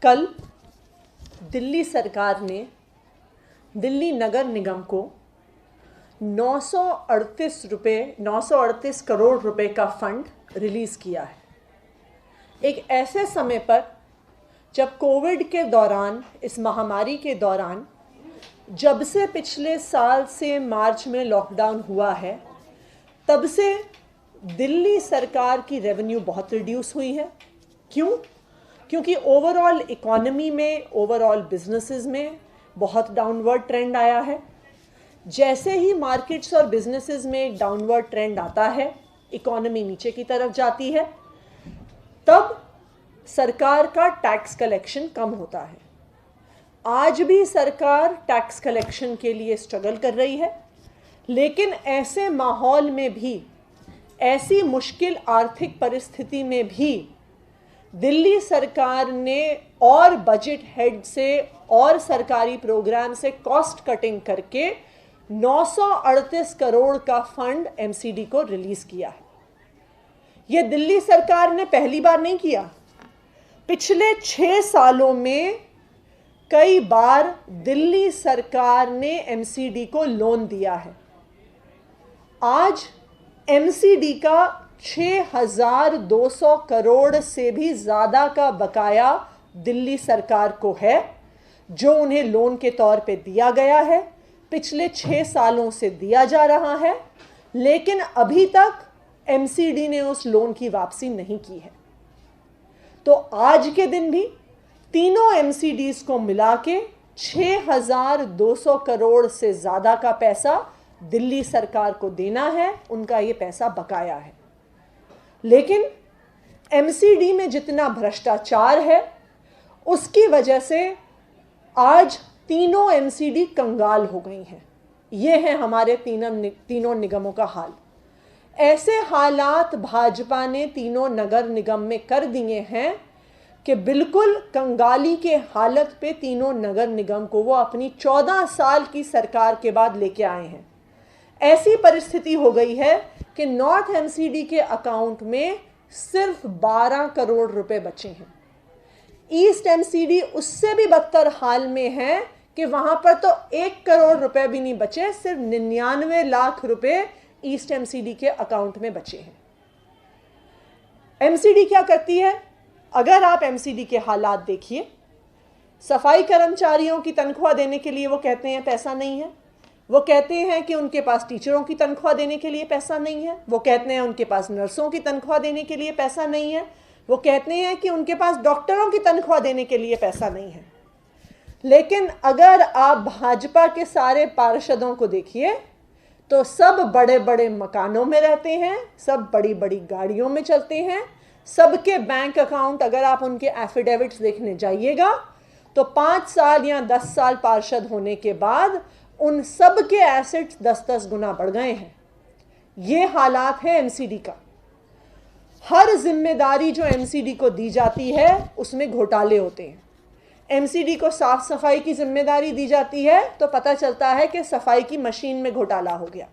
कल दिल्ली सरकार ने दिल्ली नगर निगम को 938 करोड़ रुपए का फंड रिलीज़ किया है। एक ऐसे समय पर जब कोविड के दौरान, इस महामारी के दौरान, जब से पिछले साल से मार्च में लॉकडाउन हुआ है, तब से दिल्ली सरकार की रेवेन्यू बहुत रिड्यूस हुई है। क्यों? क्योंकि ओवरऑल इकोनॉमी में, ओवरऑल बिजनेसेस में बहुत डाउनवर्ड ट्रेंड आया है। जैसे ही मार्केट्स और बिजनेसेस में डाउनवर्ड ट्रेंड आता है, इकोनॉमी नीचे की तरफ जाती है, तब सरकार का टैक्स कलेक्शन कम होता है। आज भी सरकार टैक्स कलेक्शन के लिए स्ट्रगल कर रही है, लेकिन ऐसे माहौल में भी, ऐसी मुश्किल आर्थिक परिस्थिति में भी दिल्ली सरकार ने और बजट हेड से और सरकारी प्रोग्राम से कॉस्ट कटिंग करके 938 करोड़ का फंड एमसीडी को रिलीज किया है। यह दिल्ली सरकार ने पहली बार नहीं किया। पिछले 6 सालों में कई बार दिल्ली सरकार ने एमसीडी को लोन दिया है। आज एमसीडी का 6,200 करोड़ से भी ज़्यादा का बकाया दिल्ली सरकार को है, जो उन्हें लोन के तौर पे दिया गया है। पिछले 6 सालों से दिया जा रहा है, लेकिन अभी तक एमसीडी ने उस लोन की वापसी नहीं की है। तो आज के दिन भी तीनों एमसीडीज को मिला के 6,200 करोड़ से ज़्यादा का पैसा दिल्ली सरकार को देना है। उनका ये पैसा बकाया है। लेकिन एमसीडी में जितना भ्रष्टाचार है, उसकी वजह से आज तीनों एमसीडी कंगाल हो गई हैं। ये है हमारे तीनों निगमों का हाल। ऐसे हालात भाजपा ने तीनों नगर निगम में कर दिए हैं कि बिल्कुल कंगाली के हालत पे तीनों नगर निगम को वो अपनी 14 साल की सरकार के बाद लेके आए हैं। ऐसी परिस्थिति हो गई है कि नॉर्थ एमसीडी के अकाउंट में सिर्फ 12 करोड़ रुपए बचे हैं। ईस्ट एमसीडी उससे भी बदतर हाल में है कि वहां पर तो 1 करोड़ रुपए भी नहीं बचे, सिर्फ 99 लाख रुपए ईस्ट एमसीडी के अकाउंट में बचे हैं। एमसीडी क्या करती है? अगर आप एमसीडी के हालात देखिए, सफाई कर्मचारियों की तनख्वाह देने के लिए वो कहते हैं पैसा नहीं है। वो कहते हैं कि उनके पास टीचरों की तनख्वाह देने के लिए पैसा नहीं है। वो कहते हैं उनके पास नर्सों की तनख्वाह देने के लिए पैसा नहीं है। वो कहते हैं कि उनके पास डॉक्टरों की तनख्वाह देने के लिए पैसा नहीं है। लेकिन अगर आप भाजपा के सारे पार्षदों को देखिए, तो सब बड़े बड़े मकानों में रहते हैं, सब बड़ी बड़ी गाड़ियों में चलते हैं। सबके बैंक अकाउंट, अगर आप उनके एफिडेविट्स देखने जाइएगा, तो 5 साल या 10 साल पार्षद होने के बाद उन सब के एसेट्स 10-10 गुना बढ़ गए हैं। ये हालात है एमसीडी का। हर जिम्मेदारी जो एमसीडी को दी जाती है, उसमें घोटाले होते हैं। एमसीडी को साफ सफाई की जिम्मेदारी दी जाती है, तो पता चलता है कि सफाई की मशीन में घोटाला हो गया।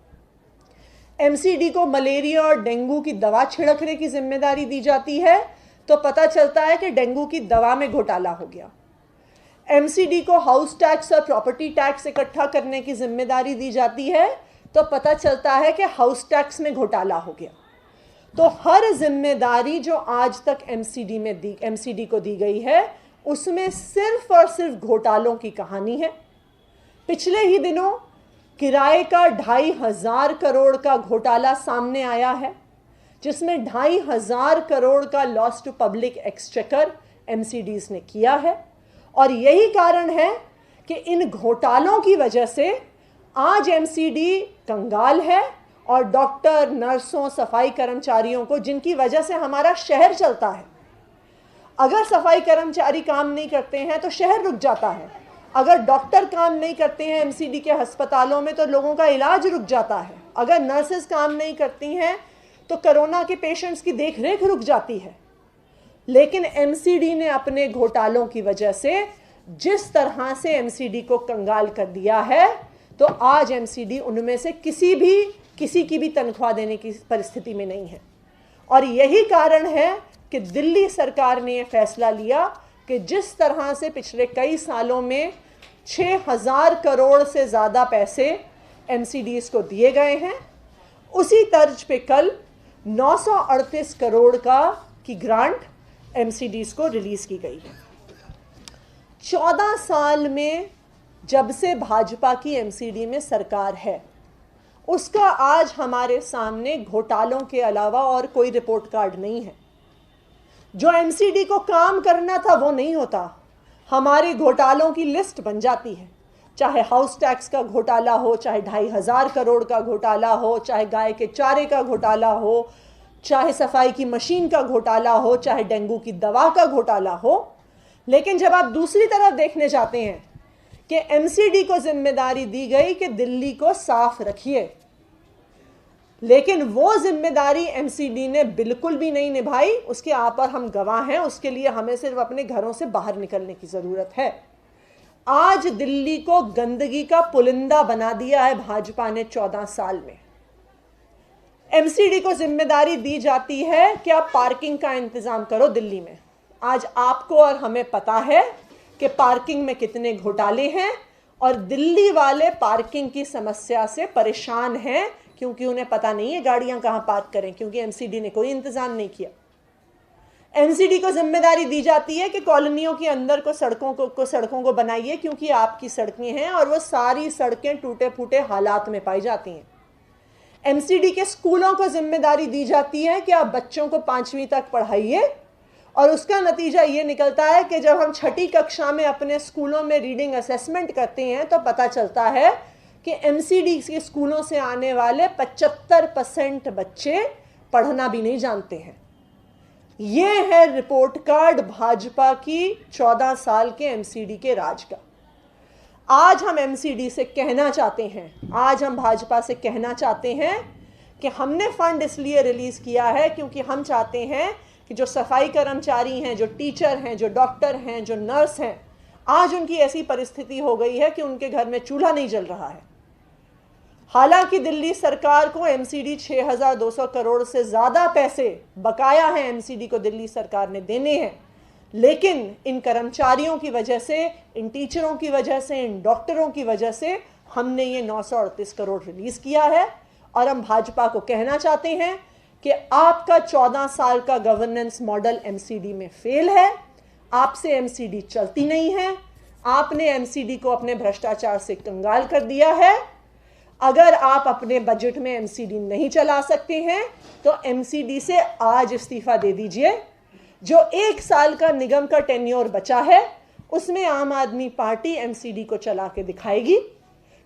एमसीडी को मलेरिया और डेंगू की दवा छिड़कने की जिम्मेदारी दी जाती है, तो पता चलता है कि डेंगू की दवा में घोटाला हो गया। एमसीडी को हाउस टैक्स और प्रॉपर्टी टैक्स इकट्ठा करने की जिम्मेदारी दी जाती है, तो पता चलता है कि हाउस टैक्स में घोटाला हो गया। तो हर जिम्मेदारी जो आज तक एमसीडी को दी गई है, उसमें सिर्फ और सिर्फ घोटालों की कहानी है। पिछले ही दिनों किराए का 2,500 करोड़ का घोटाला सामने आया है, जिसमें 2,500 करोड़ का लॉस टू पब्लिक एक्सचेकर एमसीडीज ने किया है। और यही कारण है कि इन घोटालों की वजह से आज एमसीडी कंगाल है, और डॉक्टर, नर्सों, सफाई कर्मचारियों को, जिनकी वजह से हमारा शहर चलता है, अगर सफाई कर्मचारी काम नहीं करते हैं तो शहर रुक जाता है। अगर डॉक्टर काम नहीं करते हैं एमसीडी के अस्पतालों में, तो लोगों का इलाज रुक जाता है। अगर नर्सेस काम नहीं करती हैं, तो कोरोना के पेशेंट्स की देखरेख रुक जाती है। लेकिन एमसीडी ने अपने घोटालों की वजह से जिस तरह से एमसीडी को कंगाल कर दिया है, तो आज एमसीडी उनमें से किसी की भी तनख्वाह देने की परिस्थिति में नहीं है। और यही कारण है कि दिल्ली सरकार ने यह फैसला लिया कि जिस तरह से पिछले कई सालों में 6,000 करोड़ से ज़्यादा पैसे एमसीडीज़ को दिए गए हैं, उसी तर्ज पे कल 938 करोड़ की ग्रांट एमसीडीज़ को रिलीज़ की गई है। 14 साल में जब से भाजपा की एमसीडी में सरकार है, उसका आज हमारे सामने घोटालों के अलावा और कोई रिपोर्ट कार्ड नहीं है। जो एमसीडी को काम करना था वो नहीं होता, हमारे घोटालों की लिस्ट बन जाती है। चाहे हाउस टैक्स का घोटाला हो, चाहे 2,500 करोड़ का घोटाला हो, चाहे गाय के चारे का घोटाला हो, चाहे सफाई की मशीन का घोटाला हो, चाहे डेंगू की दवा का घोटाला हो। लेकिन जब आप दूसरी तरफ देखने जाते हैं कि एमसीडी को जिम्मेदारी दी गई कि दिल्ली को साफ रखिए, लेकिन वो जिम्मेदारी एमसीडी ने बिल्कुल भी नहीं निभाई। उसके आप पर हम गवाह हैं। उसके लिए हमें सिर्फ अपने घरों से बाहर निकलने की ज़रूरत है। आज दिल्ली को गंदगी का पुलिंदा बना दिया है भाजपा ने 14 साल में। एमसीडी को जिम्मेदारी दी जाती है कि आप पार्किंग का इंतज़ाम करो दिल्ली में। आज आपको और हमें पता है कि पार्किंग में कितने घोटाले हैं, और दिल्ली वाले पार्किंग की समस्या से परेशान हैं क्योंकि उन्हें पता नहीं है गाड़ियां कहां पार्क करें, क्योंकि एमसीडी ने कोई इंतजाम नहीं किया। एमसीडी को जिम्मेदारी दी जाती है कि कॉलोनियों के अंदर सड़कों को बनाइए, क्योंकि आपकी सड़कें हैं और वो सारी सड़कें टूटे फूटे हालात में पाई जाती हैं। एमसीडी के स्कूलों को जिम्मेदारी दी जाती है कि आप बच्चों को 5वीं तक पढ़ाइए, और उसका नतीजा ये निकलता है कि जब हम 6ठी कक्षा में अपने स्कूलों में रीडिंग असेसमेंट करते हैं तो पता चलता है कि एमसीडी के स्कूलों से आने वाले 75% बच्चे पढ़ना भी नहीं जानते हैं। ये है रिपोर्ट कार्ड भाजपा की 14 साल के एमसीडी के राज का। आज हम एमसीडी से कहना चाहते हैं, आज हम भाजपा से कहना चाहते हैं कि हमने फंड इसलिए रिलीज़ किया है क्योंकि हम चाहते हैं कि जो सफाई कर्मचारी हैं, जो टीचर हैं, जो डॉक्टर हैं, जो नर्स हैं, आज उनकी ऐसी परिस्थिति हो गई है कि उनके घर में चूल्हा नहीं जल रहा है। हालांकि दिल्ली सरकार को एमसीडी 6,200 करोड़ से ज़्यादा पैसे बकाया हैं, एमसीडी को दिल्ली सरकार ने देने हैं, लेकिन इन कर्मचारियों की वजह से, इन टीचरों की वजह से, इन डॉक्टरों की वजह से हमने ये 938 करोड़ रिलीज़ किया है। और हम भाजपा को कहना चाहते हैं कि आपका 14 साल का गवर्नेंस मॉडल एमसीडी में फेल है। आपसे एमसीडी चलती नहीं है। आपने एमसीडी को अपने भ्रष्टाचार से कंगाल कर दिया है। अगर आप अपने बजट में एमसीडी नहीं चला सकते हैं तो एमसीडी से आज इस्तीफा दे दीजिए। जो 1 साल का निगम का टेन्योर बचा है उसमें आम आदमी पार्टी एमसीडी को चला के दिखाएगी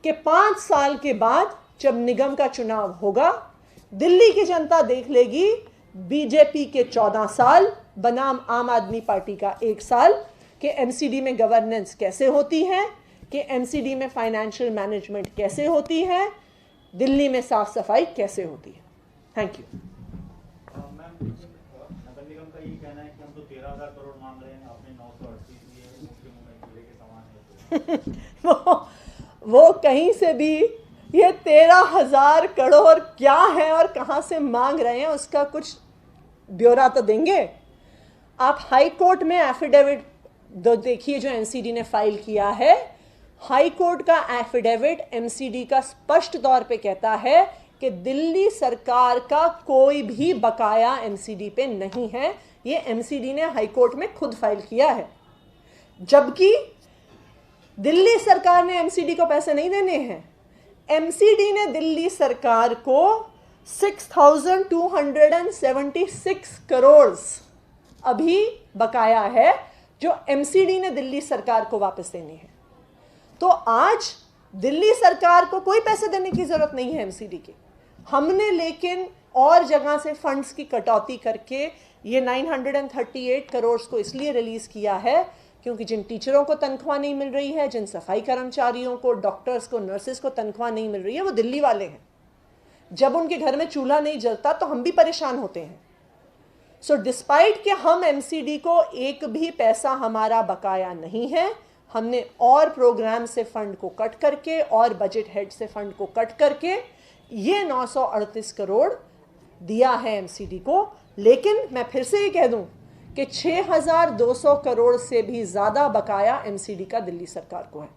कि 5 साल के बाद जब निगम का चुनाव होगा, दिल्ली की जनता देख लेगी बीजेपी के 14 साल बनाम आम आदमी पार्टी का 1 साल, कि एमसीडी में गवर्नेंस कैसे होती है, कि एमसीडी में फाइनेंशियल मैनेजमेंट कैसे होती है, दिल्ली में साफ सफाई कैसे होती है। Thank you. मैम, नगर निगम का ये कहना है कि हम तो 13,000 करोड़ मांग रहे हैं, आपने 938 दिए, मुख्य मुंबई के समान है। वो कहीं से भी ये 13,000 करोड़ क्या है और कहाँ से मांग रहे हैं उसका कुछ ब्यौरा तो देंगे। आप हाई कोर्ट में एफिडेविट देखिए जो एमसीडी ने फाइल किया है। हाई कोर्ट का एफिडेविट एमसीडी का स्पष्ट तौर पे कहता है कि दिल्ली सरकार का कोई भी बकाया एमसीडी पे नहीं है। ये एमसीडी ने हाई कोर्ट में खुद फाइल किया है, जबकि दिल्ली सरकार ने एमसीडी को पैसे नहीं देने हैं। एमसीडी ने दिल्ली सरकार को 6,276 करोड़ अभी बकाया है जो एमसीडी ने दिल्ली सरकार को वापस देने हैं। तो आज दिल्ली सरकार को कोई पैसे देने की जरूरत नहीं है एमसीडी की। हमने लेकिन और जगह से फंड्स की कटौती करके ये 938 करोड़ को इसलिए रिलीज किया है क्योंकि जिन टीचरों को तनख्वाह नहीं मिल रही है, जिन सफाई कर्मचारियों को, डॉक्टर्स को, नर्सेस को तनख्वाह नहीं मिल रही है, वो दिल्ली वाले हैं। जब उनके घर में चूल्हा नहीं जलता तो हम भी परेशान होते हैं। सो डिस्पाइट कि हम एमसीडी को एक भी पैसा हमारा बकाया नहीं है, हमने और प्रोग्राम से फंड को कट करके और बजट हेड से फंड को कट करके ये 938 करोड़ दिया है एमसीडी को। लेकिन मैं फिर से ये कह दूं कि 6,200 करोड़ से भी ज़्यादा बकाया एमसीडी का दिल्ली सरकार को है।